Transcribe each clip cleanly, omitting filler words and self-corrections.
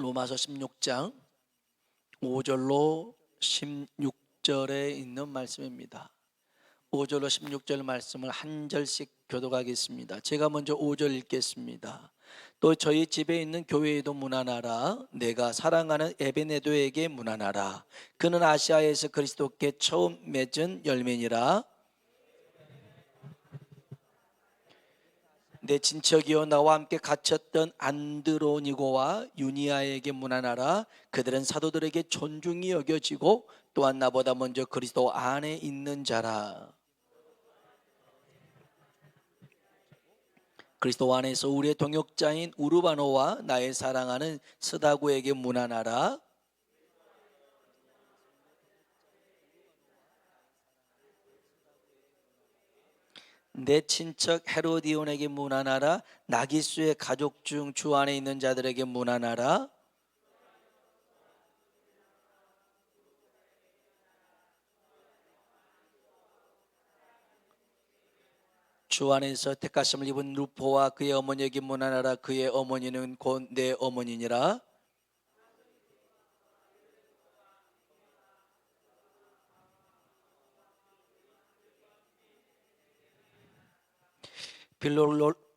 로마서 16장 5절로 16절에 있는 말씀입니다. 5절로 16절 말씀을 한 절씩 교독하겠습니다. 제가 먼저 5절 읽겠습니다. 또 저희 집에 있는 교회에도 문안하라. 내가 사랑하는 에베네도에게 문안하라. 그는 아시아에서 그리스도께 처음 맺은 열매니라. 내 친척이요 나와 함께 갇혔던 안드로니고와 유니아에게 문안하라. 그들은 사도들에게 존중이 여겨지고 또한 나보다 먼저 그리스도 안에 있는 자라. 그리스도 안에서 우리의 동역자인 우르바노와 나의 사랑하는 스다구에게 문안하라. 내 친척 헤로디온에게 문안하라. 나기수의 가족 중 주 안에 있는 자들에게 문안하라. 주 안에서 택하심을 입은 루포와 그의 어머니에게 문안하라. 그의 어머니는 곧 내 어머니니라.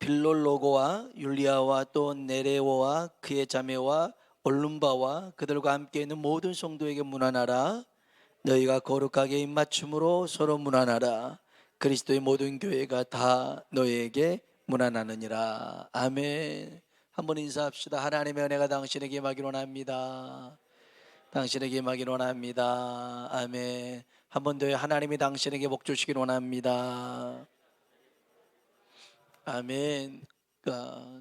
빌롤로고와 율리아와 또 네레오와 그의 자매와 올룸바와 그들과 함께 있는 모든 성도에게 문안하라. 너희가 거룩하게 입맞춤으로 서로 문안하라. 그리스도의 모든 교회가 다 너희에게 문안하느니라. 아멘. 한번 인사합시다. 하나님의 은혜가 당신에게 임하기를 원합니다. 당신에게 임하기를 원합니다. 아멘. 한 번 더 하나님이 당신에게 복 주시기를 원합니다. 아멘.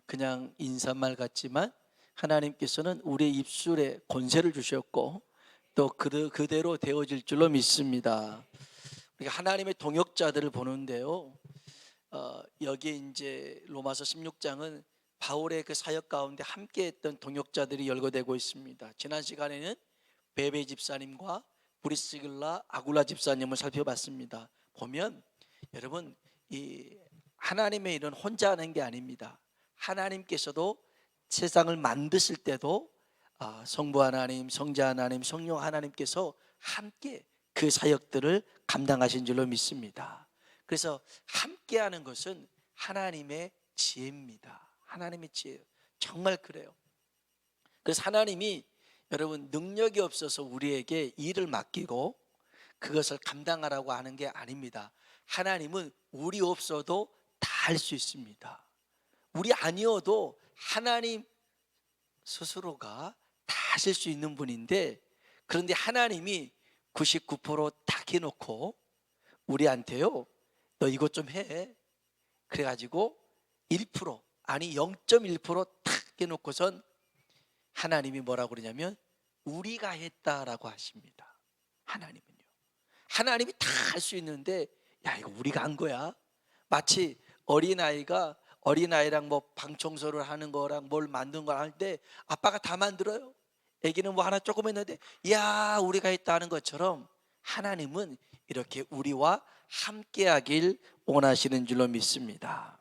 그냥 인사말 같지만 하나님께서는 우리의 입술에 권세를 주셨고 또 그대로 되어질 줄로 믿습니다. 우리가 하나님의 동역자들을 보는데요. 여기에 이제 로마서 16장은 바울의 그 사역 가운데 함께했던 동역자들이 열거되고 있습니다. 지난 시간에는 베베 집사님과 브리스길라 아굴라 집사님을 살펴봤습니다. 보면 여러분 이 하나님의 일은 혼자 하는 게 아닙니다. 하나님께서도 세상을 만드실 때도 성부 하나님, 성자 하나님, 성령 하나님께서 함께 그 사역들을 감당하신 줄로 믿습니다. 그래서 함께하는 것은 하나님의 지혜입니다. 하나님의 지혜예요. 정말 그래요. 그래서 하나님이 여러분 능력이 없어서 우리에게 일을 맡기고 그것을 감당하라고 하는 게 아닙니다. 하나님은 우리 없어도 다 할 수 있습니다. 우리 아니어도 하나님 스스로가 다 하실 수 있는 분인데, 그런데 하나님이 99%딱 해놓고 우리한테요 너 이것 좀 해 그래가지고 1% 아니 0.1%딱 해놓고선 하나님이 뭐라고 그러냐면 우리가 했다라고 하십니다. 하나님은요, 하나님이 다 할 수 있는데 야 이거 우리가 한 거야. 마치 어린아이랑 뭐 방청소를 하는 거랑 뭘 만든 걸 할 때 아빠가 다 만들어요. 애기는 뭐 하나 조금 했는데 야 우리가 했다 하는 것처럼 하나님은 이렇게 우리와 함께 하길 원하시는 줄로 믿습니다.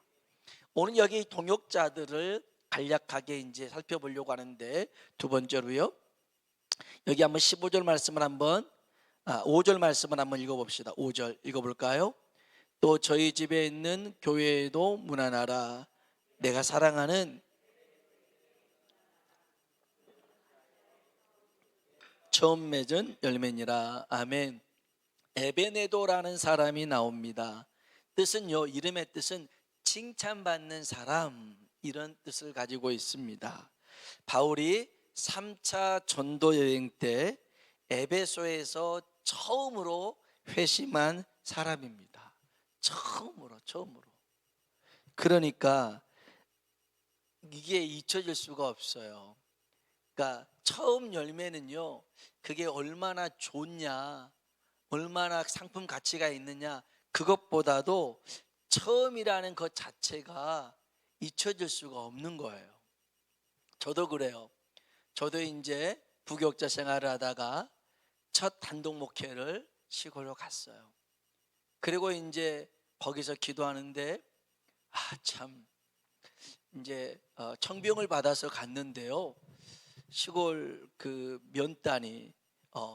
오늘 여기 동역자들을 간략하게 이제 살펴보려고 하는데, 두 번째로요 여기 한번 15절 말씀을 한번 5절 말씀을 한번 읽어봅시다. 5절 읽어볼까요? 또 저희 집에 있는 교회에도 문안하라. 내가 사랑하는 처음 맺은 열매니라. 아멘. 에베네도라는 사람이 나옵니다. 뜻은요, 이름의 뜻은 칭찬받는 사람, 이런 뜻을 가지고 있습니다. 바울이 3차 전도 여행 때 에베소에서 처음으로 회심한 사람입니다. 처음으로. 그러니까 이게 잊혀질 수가 없어요. 그러니까 처음 열매는요, 그게 얼마나 좋냐, 얼마나 상품 가치가 있느냐, 그것보다도 처음이라는 것 자체가 잊혀질 수가 없는 거예요. 저도 그래요. 저도 이제 부교육자 생활을 하다가 첫 단독 목회를 시골로 갔어요. 그리고 이제 거기서 기도하는데 참 이제 청병을 받아서 갔는데요, 시골 그 면단이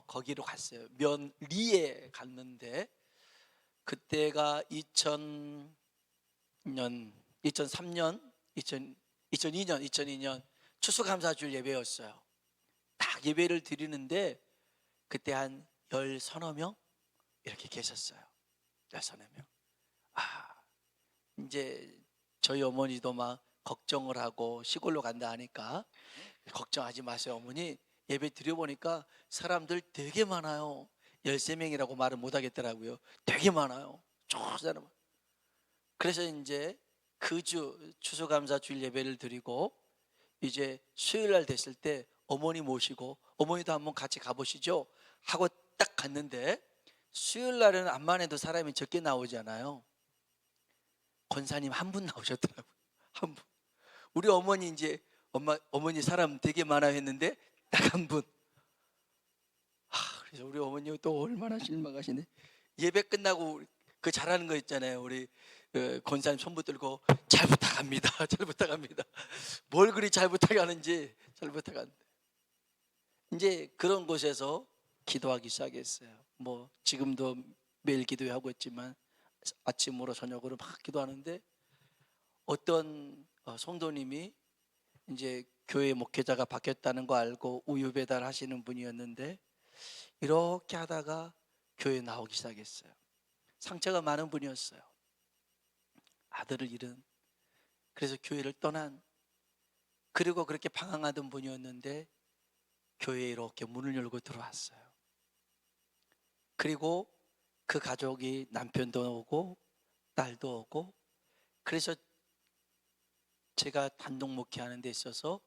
거기로 갔어요. 면리에 갔는데 그때가 2000년, 2003년, 2002년 추수감사주일 예배였어요. 딱 예배를 드리는데 그때 한 열 서너 명 이렇게 계셨어요. 열 서너 명. 이제 저희 어머니도 막 걱정을 하고 시골로 간다 하니까 걱정하지 마세요 어머니, 예배 드려보니까 사람들 되게 많아요. 13명이라고 말을 못 하겠더라고요. 되게 많아요. 사람. 그래서 이제 그 주 추수감사 주일 예배를 드리고 이제 수요일 날 됐을 때 어머니 모시고 어머니도 한번 같이 가보시죠 하고 딱 갔는데 수요일 날은 암만 해도 사람이 적게 나오잖아요. 권사님 한 분 나오셨더라고요. 한 분. 우리 어머니 이제 어머니 사람 되게 많아 했는데 딱 한 분. 그래서 우리 어머니 또 얼마나 실망하시네. 예배 끝나고 그 잘하는 거 있잖아요. 우리 권사님 손 붙들고 잘 부탁합니다. 잘 부탁합니다. 뭘 그리 잘 부탁하는지 잘 부탁한데. 이제 그런 곳에서 기도하기 시작했어요. 뭐 지금도 매일 기도하고 있지만 아침으로 저녁으로 막 기도하는데 어떤 성도님이 이제 교회 목회자가 바뀌었다는 거 알고 우유 배달 하시는 분이었는데 이렇게 하다가 교회에 나오기 시작했어요. 상처가 많은 분이었어요. 아들을 잃은, 그래서 교회를 떠난, 그리고 그렇게 방황하던 분이었는데 교회에 이렇게 문을 열고 들어왔어요. 그리고 그 가족이 남편도 오고 딸도 오고, 그래서 제가 단독 목회하는 데 있어서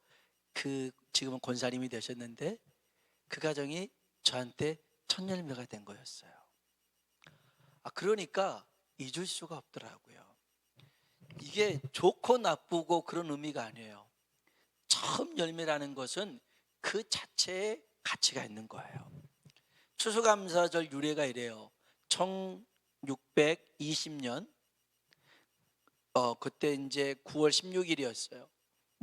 지금은 권사님이 되셨는데 그 가정이 저한테 첫 열매가 된 거였어요. 그러니까 잊을 수가 없더라고요. 이게 좋고 나쁘고 그런 의미가 아니에요. 처음 열매라는 것은 그 자체에 가치가 있는 거예요. 추수감사절 유래가 이래요. 1620년 그때 이제 9월 16일이었어요.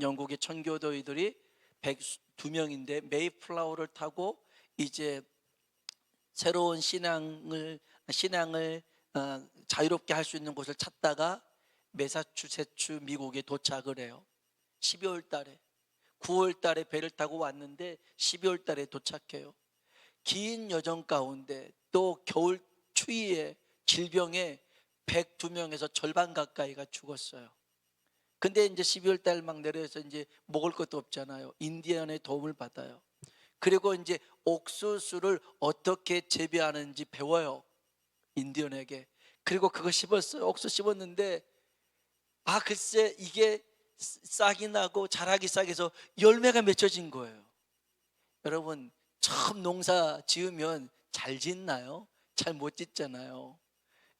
영국의 천교도의들이 102명인데 메이플라워를 타고 이제 새로운 신앙을 자유롭게 할 수 있는 곳을 찾다가 매사추세츠 미국에 도착을 해요. 12월 달에 9월 달에 배를 타고 왔는데 12월 달에 도착해요. 긴 여정 가운데 또 겨울 추위에 질병에 102명에서 절반 가까이가 죽었어요. 근데 이제 12월 달 막 내려서 이제 먹을 것도 없잖아요. 인디언의 도움을 받아요. 그리고 이제 옥수수를 어떻게 재배하는지 배워요. 인디언에게. 그리고 그거 씹었어요. 옥수수 씹었는데 글쎄 이게 싹이 나고 자라기 시작해서 열매가 맺혀진 거예요. 여러분 처음 농사 지으면 잘 짓나요? 잘 못 짓잖아요.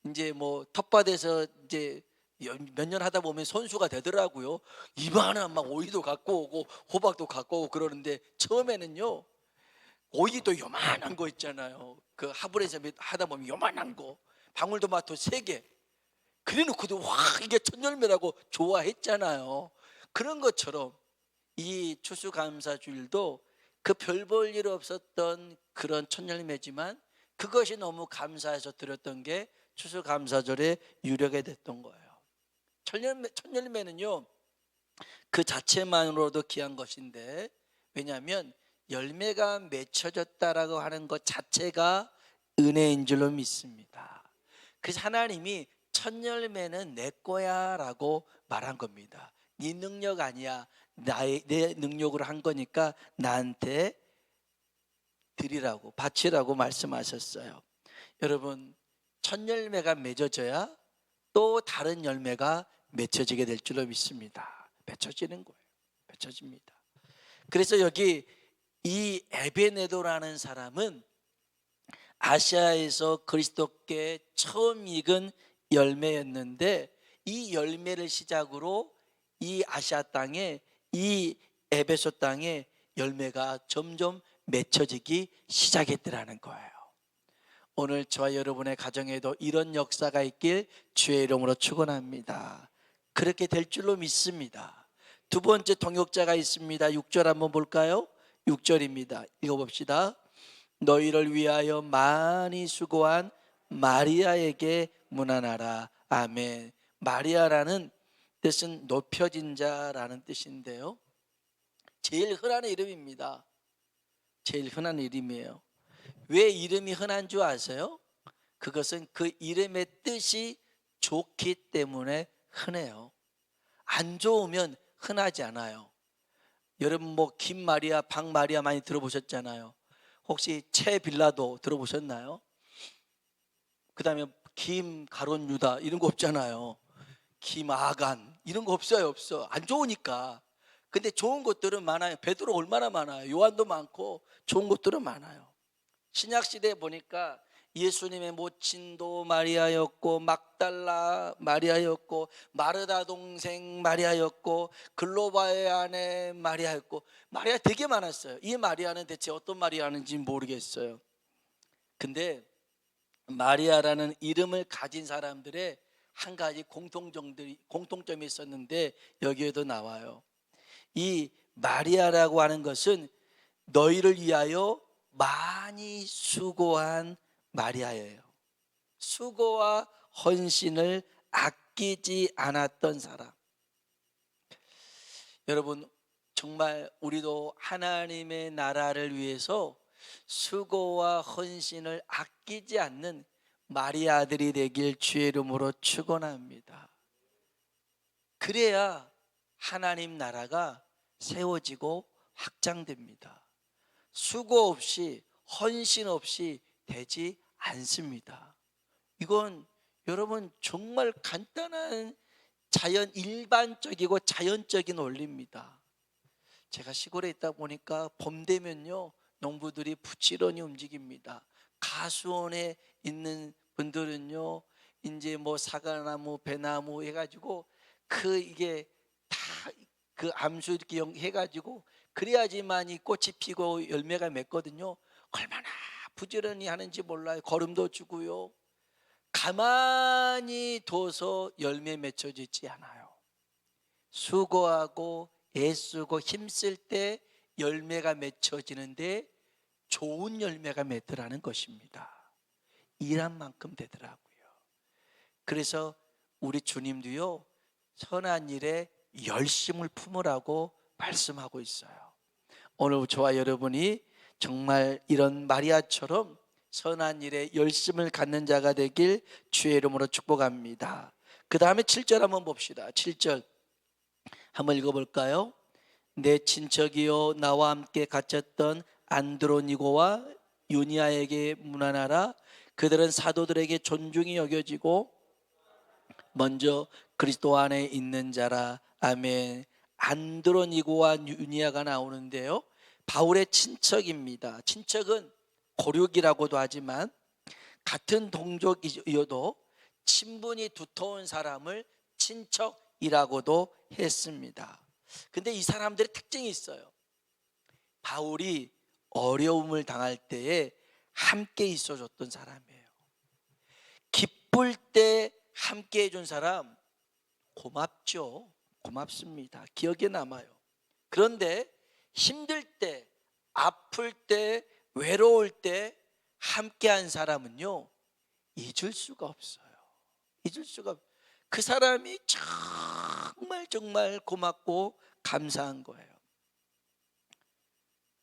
이제 뭐 텃밭에서 이제 몇 년 하다 보면 선수가 되더라고요. 이만한 막 오이도 갖고 오고 호박도 갖고 오고 그러는데 처음에는요 오이도 요만한 거 있잖아요. 그 하브에서 하다 보면 요만한 거 방울토마토 3개 그래놓고도 와 이게 첫 열매라고 좋아했잖아요. 그런 것처럼 이 추수감사주일도 그 별 볼 일 없었던 그런 첫 열매지만 그것이 너무 감사해서 드렸던 게 추수감사절의 유력이 됐던 거예요. 첫 열매는요 그 자체만으로도 귀한 것인데, 왜냐하면 열매가 맺혀졌다라고 하는 것 자체가 은혜인 줄로 믿습니다. 그래서 하나님이 첫 열매는 내 거야 라고 말한 겁니다. 네 능력 아니야, 내 능력으로 한 거니까 나한테 드리라고, 바치라고 말씀하셨어요. 여러분 첫 열매가 맺어져야 또 다른 열매가 맺혀지게 될 줄로 믿습니다. 맺혀지는 거예요. 맺혀집니다. 그래서 여기 이 에베네도라는 사람은 아시아에서 그리스도께 처음 익은 열매였는데 이 열매를 시작으로 이 아시아 땅에, 이 에베소 땅에 열매가 점점 맺혀지기 시작했더라는 거예요. 오늘 저와 여러분의 가정에도 이런 역사가 있길 주의 이름으로 축원합니다. 그렇게 될 줄로 믿습니다. 두 번째 동역자가 있습니다. 6절 한번 볼까요? 6절입니다. 읽어봅시다. 너희를 위하여 많이 수고한 마리아에게 문안하라. 아멘. 마리아라는 뜻은 높여진 자라는 뜻인데요, 제일 흔한 이름입니다. 제일 흔한 이름이에요. 왜 이름이 흔한 줄 아세요? 그것은 그 이름의 뜻이 좋기 때문에 흔해요. 안 좋으면 흔하지 않아요. 여러분 뭐 김마리아, 박마리아 많이 들어보셨잖아요. 혹시 채빌라도 들어보셨나요? 그 다음에 김가론 유다 이런 거 없잖아요. 김아간 이런 거 없어요. 없어. 안 좋으니까. 근데 좋은 것들은 많아요. 베드로 얼마나 많아요. 요한도 많고 좋은 것들은 많아요. 신약시대에 보니까 예수님의 모친도 마리아였고, 막달라 마리아였고, 마르다 동생 마리아였고, 글로바의 아내 마리아였고, 마리아 되게 많았어요. 이 마리아는 대체 어떤 마리아인지 모르겠어요. 근데 마리아라는 이름을 가진 사람들의 한 가지 공통점이 있었는데 여기에도 나와요. 이 마리아라고 하는 것은 너희를 위하여 많이 수고한 마리아예요. 수고와 헌신을 아끼지 않았던 사람. 여러분 정말 우리도 하나님의 나라를 위해서 수고와 헌신을 아끼지 않는 마리아들이 되길 주의 이름으로 축원합니다. 그래야 하나님 나라가 세워지고 확장됩니다. 수고 없이 헌신 없이 되지 않습니다. 이건 여러분 정말 간단한 일반적이고 자연적인 원리입니다. 제가 시골에 있다 보니까 봄 되면요 농부들이 부지런히 움직입니다. 가수원에 있는 분들은요 이제 뭐 사과나무, 배나무 해가지고 이게 다 그 암수 이렇게 해가지고 그래야지만 이 꽃이 피고 열매가 맺거든요. 얼마나 부지런히 하는지 몰라요. 거름도 주고요. 가만히 둬서 열매 맺혀지지 않아요. 수고하고 애쓰고 힘쓸 때 열매가 맺혀지는데 좋은 열매가 맺더라는 것입니다. 일한 만큼 되더라고요. 그래서 우리 주님도요 선한 일에 열심을 품으라고 말씀하고 있어요. 오늘 저와 여러분이 정말 이런 마리아처럼 선한 일에 열심을 갖는 자가 되길 주의 이름으로 축복합니다. 그 다음에 7절 한번 봅시다. 7절 한번 읽어볼까요? 내 친척이요 나와 함께 갇혔던 안드로니고와 유니아에게 문안하라. 그들은 사도들에게 존중이 여겨지고 먼저 그리스도 안에 있는 자라. 아멘. 안드로니고와 유니아가 나오는데요 바울의 친척입니다. 친척은 고륙이라고도 하지만 같은 동족이어도 친분이 두터운 사람을 친척이라고도 했습니다. 근데 이 사람들의 특징이 있어요. 바울이 어려움을 당할 때에 함께 있어줬던 사람이에요. 기쁠 때 함께 해준 사람 고맙죠. 고맙습니다. 기억에 남아요. 그런데 힘들 때, 아플 때, 외로울 때 함께한 사람은요 잊을 수가 없어요. 잊을 수가 없어요. 그 사람이 정말 고맙고 감사한 거예요.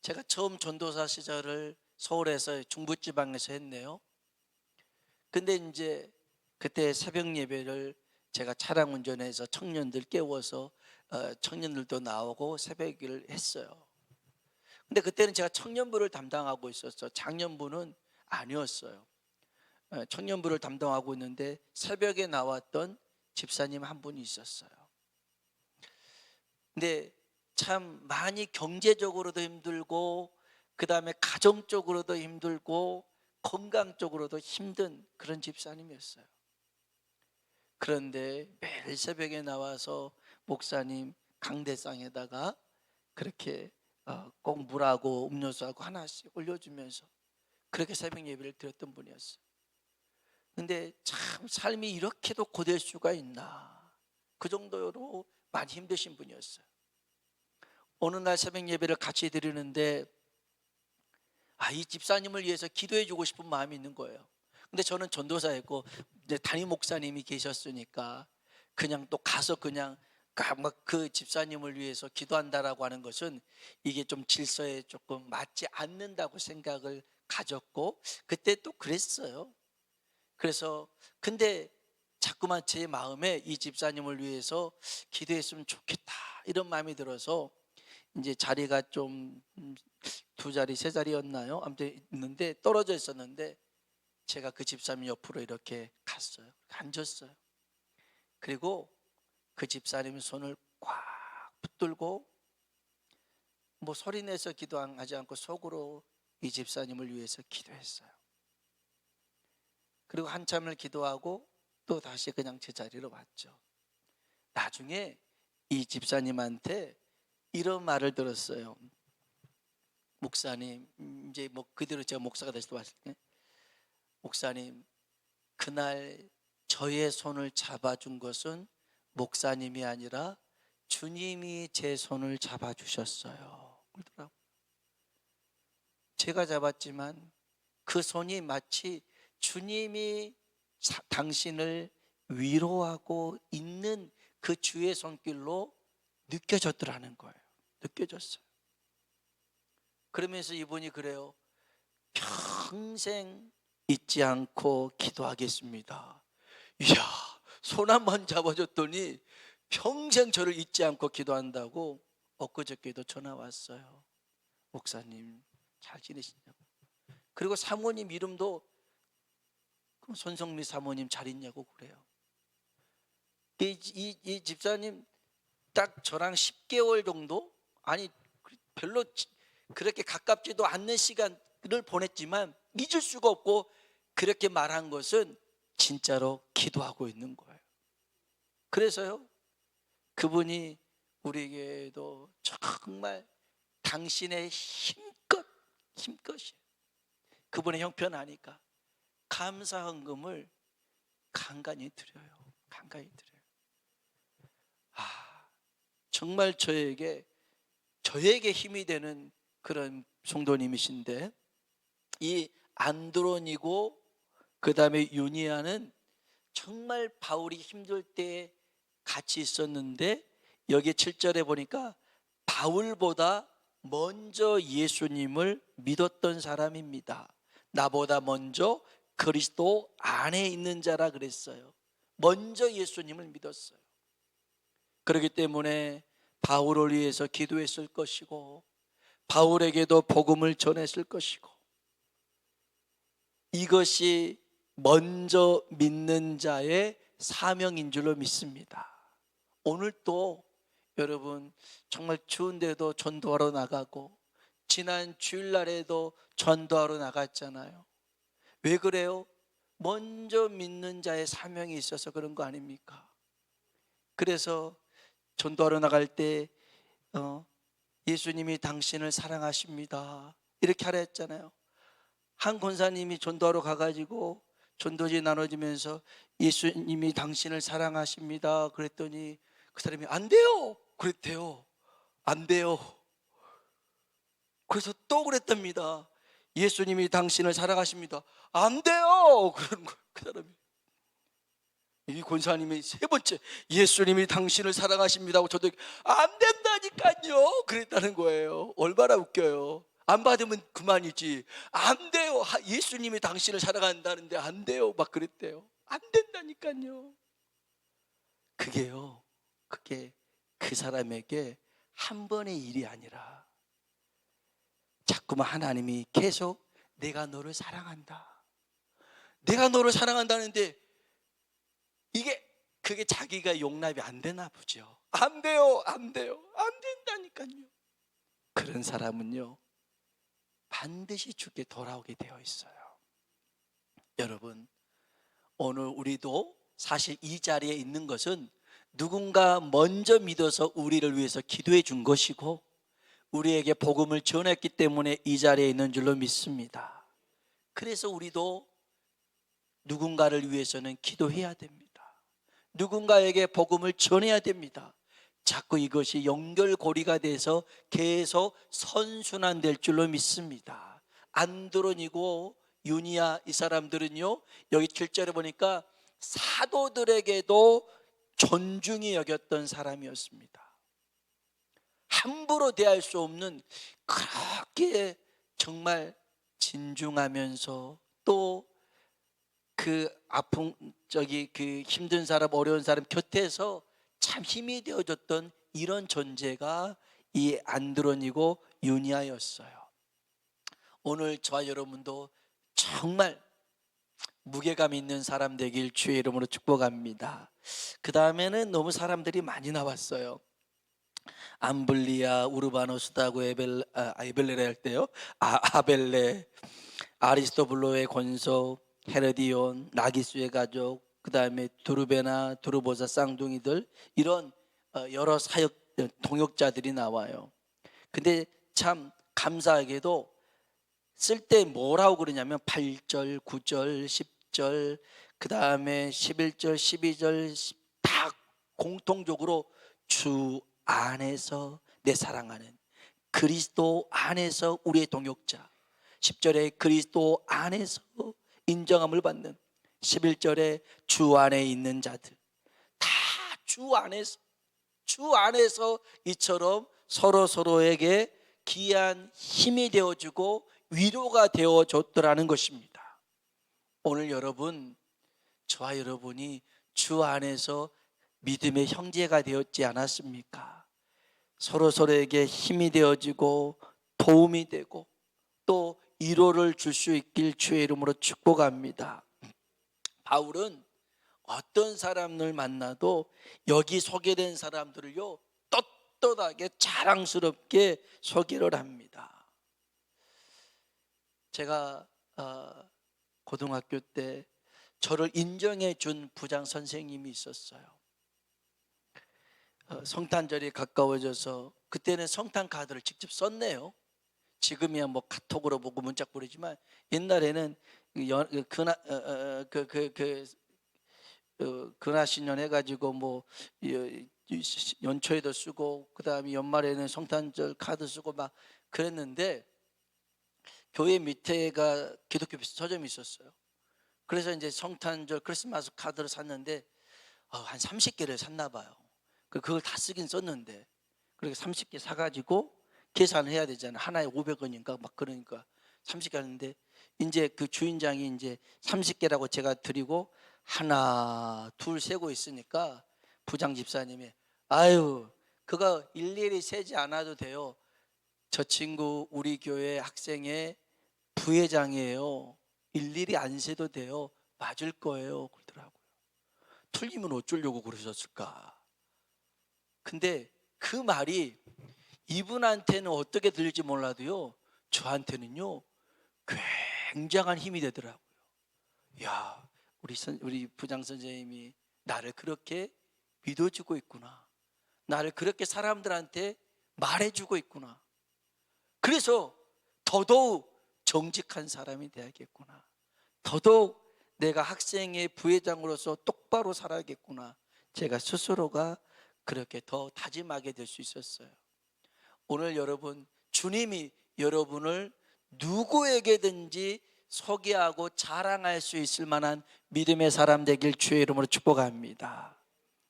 제가 처음 전도사 시절을 서울에서 중부지방에서 했네요. 근데 이제 그때 새벽 예배를 제가 차량 운전해서 청년들 깨워서 청년들도 나오고 새벽을 했어요. 근데 그때는 제가 청년부를 담당하고 있었어요. 장년부는 아니었어요. 청년부를 담당하고 있는데 새벽에 나왔던 집사님 한 분이 있었어요. 근데 참 많이 경제적으로도 힘들고 그 다음에 가정적으로도 힘들고 건강적으로도 힘든 그런 집사님이었어요. 그런데 매일 새벽에 나와서 목사님 강대상에다가 그렇게 꼭 물하고 음료수하고 하나씩 올려주면서 그렇게 새벽 예배를 드렸던 분이었어요. 근데 참 삶이 이렇게도 고될 수가 있나, 그 정도로 많이 힘드신 분이었어요. 어느 날 새벽 예배를 같이 드리는데 이 집사님을 위해서 기도해 주고 싶은 마음이 있는 거예요. 근데 저는 전도사였고 이제 담임 목사님이 계셨으니까 그냥 또 가서 그냥 그 집사님을 위해서 기도한다라고 하는 것은 이게 좀 질서에 조금 맞지 않는다고 생각을 가졌고 그때 또 그랬어요. 그래서 근데 자꾸만 제 마음에 이 집사님을 위해서 기도했으면 좋겠다 이런 마음이 들어서 이제 자리가 좀 두 자리 세 자리였나요? 아무튼 있는데 떨어져 있었는데 제가 그 집사님 옆으로 이렇게 갔어요. 앉았어요. 그리고 그 집사님 손을 꽉 붙들고 뭐 소리 내서 기도하지 않고 속으로 이 집사님을 위해서 기도했어요. 그리고 한참을 기도하고 또 다시 그냥 제자리로 왔죠. 나중에 이 집사님한테 이런 말을 들었어요. 목사님, 이제 뭐 그대로 제가 목사가 됐을 때 봤을 때, 목사님, 그날 저의 손을 잡아준 것은 목사님이 아니라 주님이 제 손을 잡아주셨어요. 그러더라고요. 제가 잡았지만 그 손이 마치 주님이 당신을 위로하고 있는 그 주의 손길로 느껴졌더라는 거예요. 느껴졌어요. 그러면서 이분이 그래요. 평생 잊지 않고 기도하겠습니다. 이야, 손 한 번 잡아줬더니 평생 저를 잊지 않고 기도한다고 엊그저께도 전화 왔어요. 목사님 잘 지내시냐고. 그리고 사모님 이름도 손성미 사모님 잘 있냐고 그래요. 이 집사님 딱 저랑 10개월 정도, 아니 별로 그렇게 가깝지도 않는 시간을 보냈지만 잊을 수가 없고 그렇게 말한 것은 진짜로 기도하고 있는 거예요. 그래서요, 그분이 우리에게도 정말 당신의 힘껏이 그분의 형편 아니까 감사 헌금을 간간히 드려요. 간간히 드려요. 정말 저에게 힘이 되는 그런 성도님이신데, 이 안드로니고 그 다음에 유니아는 정말 바울이 힘들 때 같이 있었는데, 여기 7절에 보니까 바울보다 먼저 예수님을 믿었던 사람입니다. 나보다 먼저 그리스도 안에 있는 자라 그랬어요. 먼저 예수님을 믿었어요. 그렇기 때문에 바울을 위해서 기도했을 것이고 바울에게도 복음을 전했을 것이고, 이것이 먼저 믿는 자의 사명인 줄로 믿습니다. 오늘 또 여러분 정말 추운데도 전도하러 나가고 지난 주일날에도 전도하러 나갔잖아요. 왜 그래요? 먼저 믿는 자의 사명이 있어서 그런 거 아닙니까? 그래서 전도하러 나갈 때 예수님이 당신을 사랑하십니다 이렇게 하라 했잖아요. 한 권사님이 전도하러 가가지고 전도지 나눠지면서 예수님이 당신을 사랑하십니다 그랬더니 그 사람이 안 돼요 그랬대요. 안 돼요. 그래서 또 그랬답니다. 예수님이 당신을 사랑하십니다. 안 돼요 그러는 거예요. 그 사람이. 이 권사님이 세 번째 예수님이 당신을 사랑하십니다 하고 저도 안 된다니까요 그랬다는 거예요. 얼마나 웃겨요. 안 받으면 그만이지. 안 돼요. 예수님이 당신을 사랑한다는데 안 돼요 막 그랬대요. 안 된다니까요. 그게 그 사람에게 한 번의 일이 아니라 자꾸만 하나님이 계속 내가 너를 사랑한다, 내가 너를 사랑한다는데 그게 자기가 용납이 안 되나 보죠. 안 돼요 안 된다니까요. 그런 사람은요 반드시 주께 돌아오게 되어 있어요. 여러분, 오늘 우리도 사실 이 자리에 있는 것은 누군가 먼저 믿어서 우리를 위해서 기도해 준 것이고 우리에게 복음을 전했기 때문에 이 자리에 있는 줄로 믿습니다. 그래서 우리도 누군가를 위해서는 기도해야 됩니다. 누군가에게 복음을 전해야 됩니다. 자꾸 이것이 연결고리가 돼서 계속 선순환될 줄로 믿습니다. 안드로니고 유니아 이 사람들은요, 여기 7절에 보니까 사도들에게도 존중이 여겼던 사람이었습니다. 함부로 대할 수 없는, 그렇게 정말 진중하면서 또 그 아픈 그 힘든 사람, 어려운 사람 곁에서 참 힘이 되어줬던 이런 존재가 이 안드로니고 유니아였어요. 오늘 저와 여러분도 정말 무게감 있는 사람 되길 주의 이름으로 축복합니다. 그 다음에는 너무 사람들이 많이 나왔어요. 암블리아, 우르바노스다고 에벨레 할 때요, 아벨레, 아리스토블로의 권속, 헤르디온, 나기수의 가족, 그 다음에 두르베나 두르보사 쌍둥이들, 이런 여러 사역 동역자들이 나와요. 근데 참 감사하게도 쓸 때 뭐라고 그러냐면 8절, 9절, 10절, 그 다음에 11절, 12절 다 공통적으로 주 안에서 내 사랑하는, 그리스도 안에서 우리의 동역자, 10절에 그리스도 안에서 인정함을 받는, 11절에 주 안에 있는 자들, 다 주 안에서 이처럼 서로에게 귀한 힘이 되어주고 위로가 되어줬더라는 것입니다. 오늘 여러분, 저와 여러분이 주 안에서 믿음의 형제가 되었지 않았습니까? 서로에게 힘이 되어지고 도움이 되고 또 위로를 줄 수 있길 주의 이름으로 축복합니다. 바울은 어떤 사람을 만나도 여기 소개된 사람들을요, 떳떳하게 자랑스럽게 소개를 합니다. 제가 고등학교 때 저를 인정해 준 부장 선생님이 있었어요. 성탄절이 가까워져서 그때는 성탄 카드를 직접 썼네요. 지금이야 뭐 카톡으로 보고 문자 보내지만 옛날에는 근하신년 해가지고 뭐 연초에도 쓰고 그 다음에 연말에는 성탄절 카드 쓰고 막 그랬는데, 교회 밑에가 기독교 서점이 있었어요. 그래서 이제 성탄절 크리스마스 카드를 샀는데 한 30개를 샀나 봐요. 그걸 다 쓰긴 썼는데, 그렇게 30개 사가지고 계산을 해야 되잖아요. 하나에 500원인가 막, 그러니까 30개 하는데, 이제 그 주인장이 이제 30개라고 제가 드리고 하나 둘 세고 있으니까 부장 집사님이 아유 그거 일일이 세지 않아도 돼요. 저 친구 우리 교회 학생의 부회장이에요. 일일이 안 세도 돼요. 맞을 거예요. 그러더라고요. 틀리면 어쩌려고 그러셨을까? 근데 그 말이 이분한테는 어떻게 들릴지 몰라도요, 저한테는요 굉장한 힘이 되더라고요. 야, 우리 부장 선생님이 나를 그렇게 믿어주고 있구나. 나를 그렇게 사람들한테 말해주고 있구나. 그래서 더더욱 정직한 사람이 돼야겠구나. 더더욱 내가 학생의 부회장으로서 똑바로 살아야겠구나. 제가 스스로가 그렇게 더 다짐하게 될 수 있었어요. 오늘 여러분, 주님이 여러분을 누구에게든지 소개하고 자랑할 수 있을 만한 믿음의 사람 되길 주의 이름으로 축복합니다.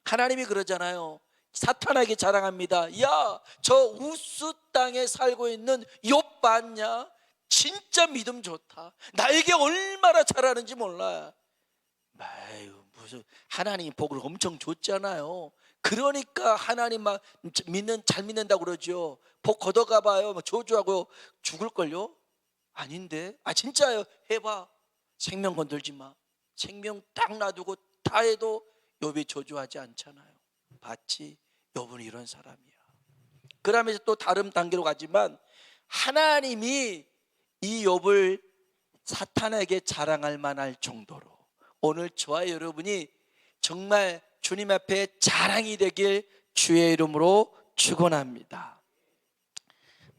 하나님이 그러잖아요. 사탄에게 자랑합니다. 야, 저 우스 땅에 살고 있는 욥 봤냐? 진짜 믿음 좋다. 나에게 얼마나 잘하는지 몰라. 아유, 무슨 하나님이 복을 엄청 줬잖아요. 그러니까 하나님만 잘 믿는다고 그러죠. 복 걷어가 봐요. 저주하고 죽을걸요? 아닌데. 진짜요. 해봐. 생명 건들지 마. 생명 딱 놔두고 다 해도 욥이 저주하지 않잖아요. 봤지? 욥은 이런 사람이야. 그러면서 또 다른 단계로 가지만 하나님이 이 욥을 사탄에게 자랑할 만할 정도로 오늘 저와 여러분이 정말 주님 앞에 자랑이 되길 주의 이름으로 축원합니다.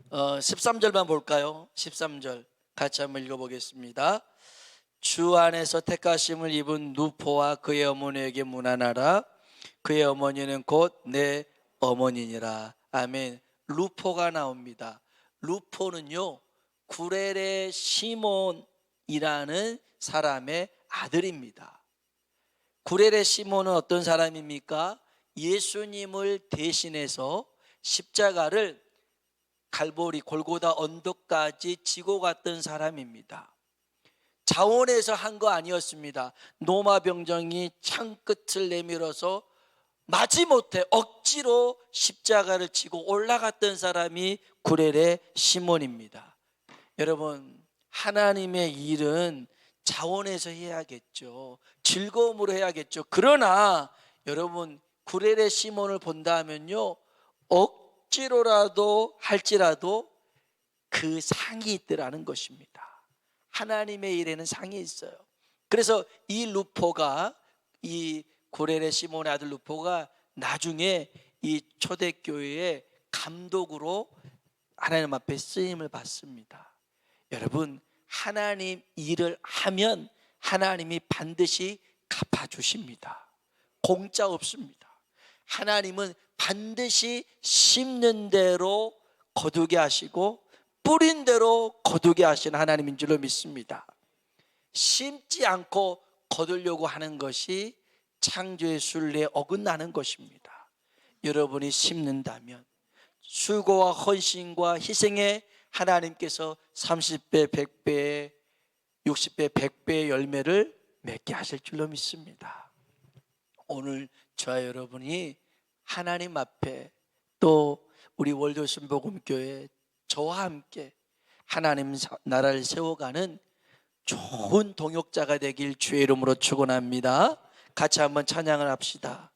13절만 볼까요? 13절 같이 한번 읽어보겠습니다. 주 안에서 택하심을 입은 누포와 그의 어머니에게 문안하라. 그의 어머니는 곧 내 어머니니라. 아멘. 루포가 나옵니다. 루포는요, 구레레 시몬이라는 사람의 아들입니다. 구레레 시몬은 어떤 사람입니까? 예수님을 대신해서 십자가를 갈보리 골고다 언덕까지 지고 갔던 사람입니다. 자원해서 한 거 아니었습니다. 노마 병정이 창 끝을 내밀어서 마지못해 억지로 십자가를 지고 올라갔던 사람이 구레레 시몬입니다. 여러분, 하나님의 일은 자원해서 해야겠죠. 즐거움으로 해야겠죠. 그러나 여러분, 구레레 시몬을 본다면요, 억지로라도 할지라도 그 상이 있더라는 것입니다. 하나님의 일에는 상이 있어요. 그래서 이 루포가, 이 구레레 시몬의 아들 루포가 나중에 이 초대교회의 감독으로 하나님 앞에 쓰임을 받습니다. 여러분, 하나님 일을 하면 하나님이 반드시 갚아주십니다. 공짜 없습니다. 하나님은 반드시 심는 대로 거두게 하시고 뿌린 대로 거두게 하시는 하나님인 줄로 믿습니다. 심지 않고 거두려고 하는 것이 창조의 순리에 어긋나는 것입니다. 여러분이 심는다면 수고와 헌신과 희생에 하나님께서 30배, 100배, 60배, 100배의 열매를 맺게 하실 줄로 믿습니다. 오늘 저와 여러분이 하나님 앞에, 또 우리 월드순복음교회 저와 함께 하나님 나라를 세워가는 좋은 동역자가 되길 주의 이름으로 축원합니다. 같이 한번 찬양을 합시다.